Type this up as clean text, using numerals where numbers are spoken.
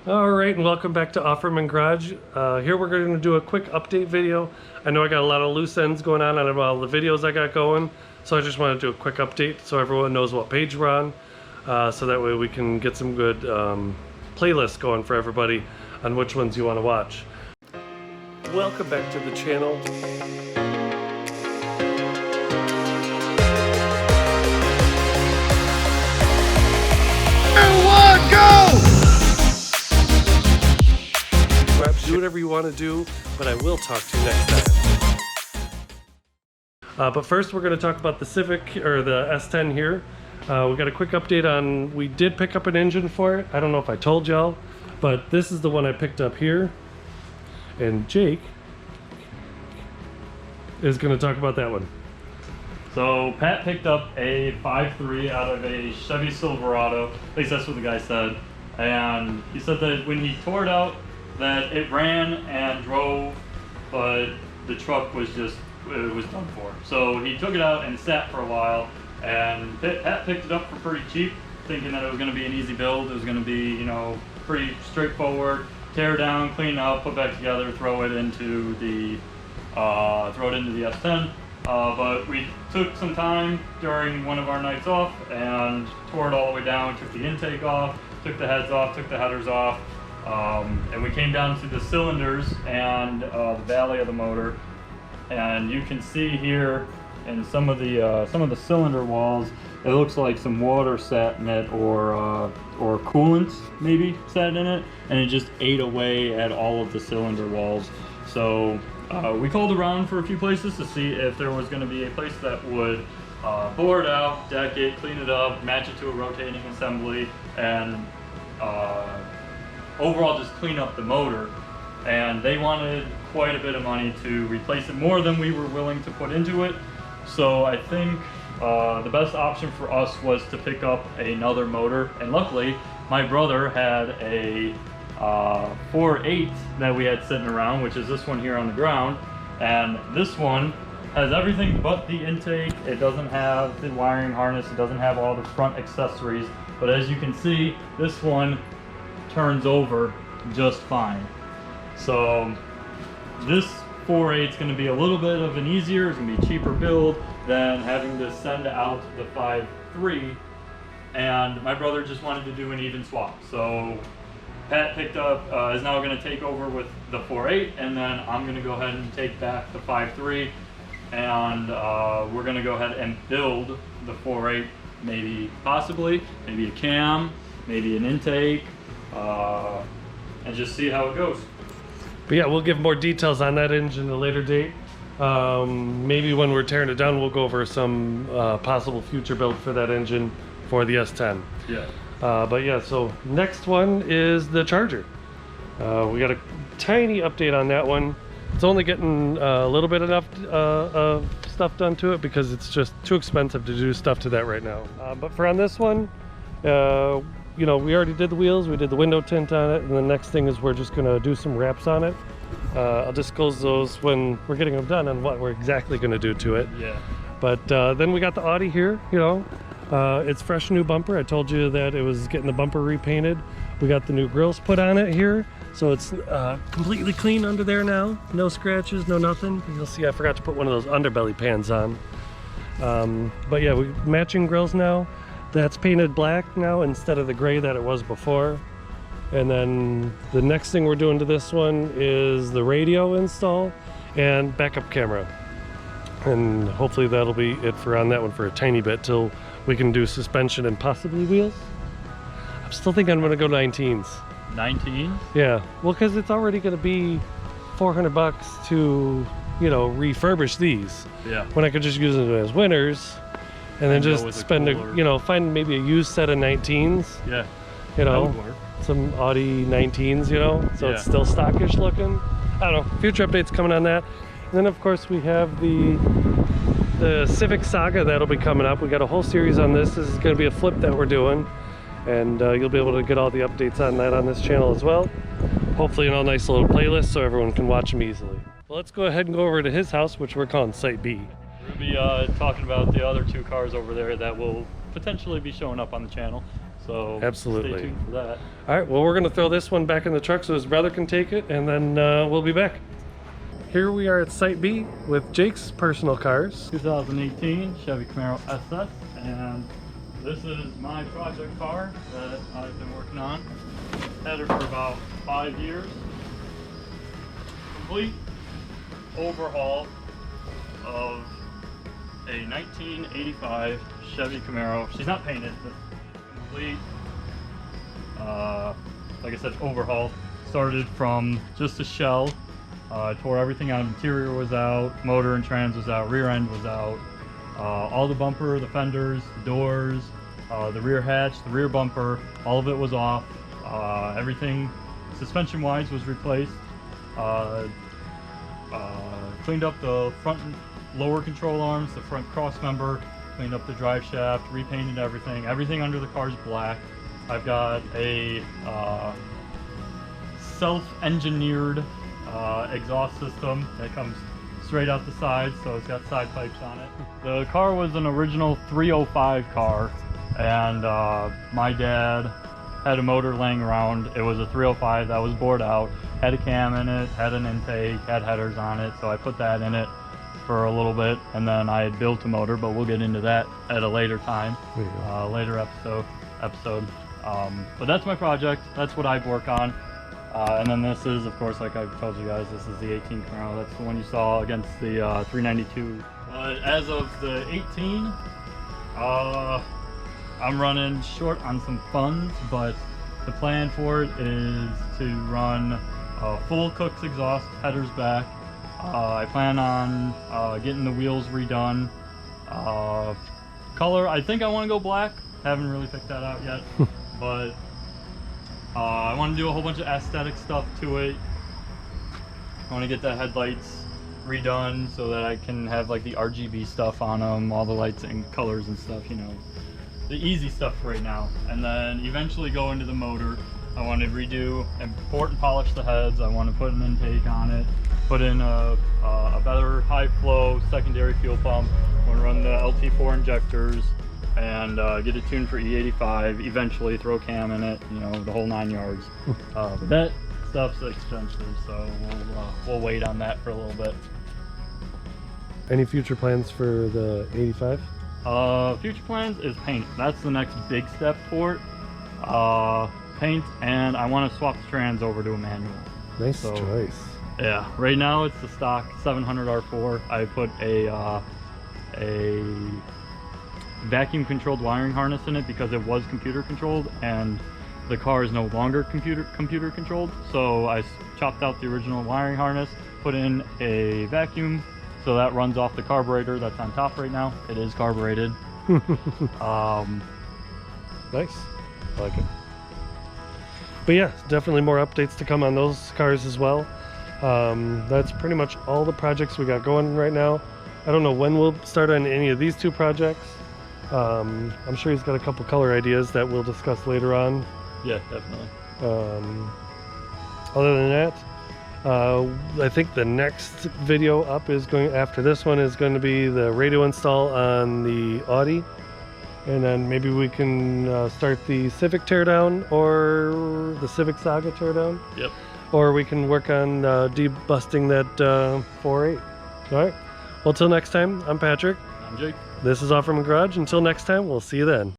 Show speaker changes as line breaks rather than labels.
Alright, and welcome back to Offerman Garage. Here we're going to do a quick update video. I know I got a lot of loose ends going on all the videos I got going, so I just want to do a quick update so everyone knows what page we're on, so that way we can get some good playlists going for everybody on which ones you want to watch. Welcome back to the channel. Do whatever you want to do, but I will talk to you next time. But first we're going to talk about the Civic, or the S10 here. We got a quick update on, we did pick up an engine for it. I don't know if I told y'all, but this is the one I picked up here. And Jake is going to talk about that one.
So Pat picked up a 5.3 out of a Chevy Silverado, at least that's what the guy said. And he said that when he tore it out, that it ran and drove, but the truck was just, it was done for. So he took it out and sat for a while, and Pat picked it up for pretty cheap, thinking that it was going to be an easy build. It was going to be, you know, pretty straightforward. Tear down, clean up, put back together, throw it into the S10. But we took some time during one of our nights off and tore it all the way down, took the intake off, took the heads off, took the headers off. And we came down to the cylinders and the valley of the motor, and you can see here in some of the cylinder walls, it looks like some water sat in it, or coolant maybe sat in it, and it just ate away at all of the cylinder walls. So we called around for a few places to see if there was going to be a place that would bore it out, deck it, clean it up, match it to a rotating assembly, and overall just clean up the motor. And they wanted quite a bit of money to replace it, more than we were willing to put into it. So I think the best option for us was to pick up another motor, and luckily my brother had a 4.8 that we had sitting around, which is this one here on the ground, and this one has everything but the intake. It doesn't have the wiring harness, it doesn't have all the front accessories, but as you can see, this one turns over just fine. So this 4.8 is going to be a little bit of an easier, it's going to be a cheaper build than having to send out the 5.3, and my brother just wanted to do an even swap. So Pat picked up, is now going to take over with the 4.8, and then I'm going to go ahead and take back the 5.3, and we're going to go ahead and build the 4.8, maybe possibly, maybe a cam, maybe an intake, and just see how it goes.
But yeah, we'll give more details on that engine at a later date. Maybe when we're tearing it down, we'll go over some possible future build for that engine for the S10.
Yeah.
But yeah, so next one is the Charger. We got a tiny update on that one. It's only getting a little bit enough stuff done to it because it's just too expensive to do stuff to that right now. But for on this one, you know, we already did the wheels, we did the window tint on it, and the next thing is we're just gonna do some wraps on it. I'll disclose those when we're getting them done and what we're exactly gonna do to it.
Yeah.
But then we got the Audi here, you know. It's fresh new bumper. I told you that it was getting the bumper repainted. We got the new grills put on it here, so it's completely clean under there now. No scratches, no nothing. You'll see I forgot to put one of those underbelly pans on. But yeah, we matching grills now. That's painted black now instead of the gray that it was before. And then the next thing we're doing to this one is the radio install and backup camera. And hopefully that'll be it for on that one for a tiny bit till we can do suspension and possibly wheels. I'm still thinking I'm gonna go 19s.
19?
Yeah, well, because it's already gonna be $400 to, you know, refurbish these.
Yeah.
When I could just use them as winners. And then just spend you know, find maybe a used set of 19s.
Yeah.
You know,
that would work.
Some Audi 19s, you know, so
yeah.
It's still stockish looking. I don't know, future updates coming on that. And then of course we have the Civic Saga that'll be coming up. We got a whole series on this. This is going to be a flip that we're doing, and you'll be able to get all the updates on that on this channel as well. Hopefully in a nice little playlist so everyone can watch them easily. Well, let's go ahead and go over to his house, which we're calling Site B.
We'll be talking about the other two cars over there that will potentially be showing up on the channel. So
Absolutely.
stay tuned for that.
All right, well, we're gonna throw this one back in the truck so his brother can take it, and then we'll be back. Here we are at Site B with Jake's personal cars.
2018 Chevy Camaro SS, and this is my project car that I've been working on. Had it for about 5 years. Complete overhaul of a 1985 Chevy Camaro. She's not painted, but complete, like I said, overhaul. Started from just a shell. Tore everything out. Interior was out, motor and trans was out, rear end was out. All the bumper, the fenders, the doors, the rear hatch, the rear bumper, all of it was off. Everything suspension wise was replaced. Cleaned up the front and lower control arms, the front cross member, cleaned up the drive shaft, repainted everything. Everything under the car is black. I've got a self-engineered exhaust system that comes straight out the side, so it's got side pipes on it. The car was an original 305 car, and my dad had a motor laying around. It was a 305 that was bored out, had a cam in it, had an intake, had headers on it, so I put that in it for a little bit, and then I had built a motor, but we'll get into that at a later time, later episode. But that's my project, that's what I've worked on. And then this is, of course, like I've told you guys, this is the 18 Camaro. That's the one you saw against the 392. But as of the 18, I'm running short on some funds, but the plan for it is to run full Cook's exhaust, headers back. I plan on getting the wheels redone. Color, I think I want to go black. Haven't really picked that out yet, but I want to do a whole bunch of aesthetic stuff to it. I want to get the headlights redone so that I can have like the RGB stuff on them, all the lights and colors and stuff, you know, the easy stuff right now. And then eventually go into the motor. I want to redo and port and polish the heads. I want to put an intake on it, put in a better high flow secondary fuel pump. I want to run the LT4 injectors and get it tuned for E85, eventually throw cam in it, you know, the whole 9 yards. But that stuff's expensive, so we'll wait on that for a little bit.
Any future plans for the 85?
Future plans is paint. That's the next big step for it. Paint, and I want to swap the trans over to a manual.
Nice choice.
Yeah, right now it's the stock 700 R4. I put a vacuum controlled wiring harness in it because it was computer controlled, and the car is no longer computer controlled. So I chopped out the original wiring harness, put in a vacuum, so that runs off the carburetor that's on top right now. It is carbureted.
Nice, I like it. But yeah, definitely more updates to come on those cars as well. That's pretty much all the projects we got going right now. I don't know when we'll start on any of these two projects. I'm sure he's got a couple color ideas that we'll discuss later on.
Yeah, definitely.
Other than that, I think the next video up is going, after this one, is going to be the radio install on the Audi. And then maybe we can start the Civic teardown or the Civic Saga teardown.
Yep.
Or we can work on debusting that 4.8. All right. Well, till next time, I'm Patrick.
I'm Jake.
This is Offerman Garage. Until next time, we'll see you then.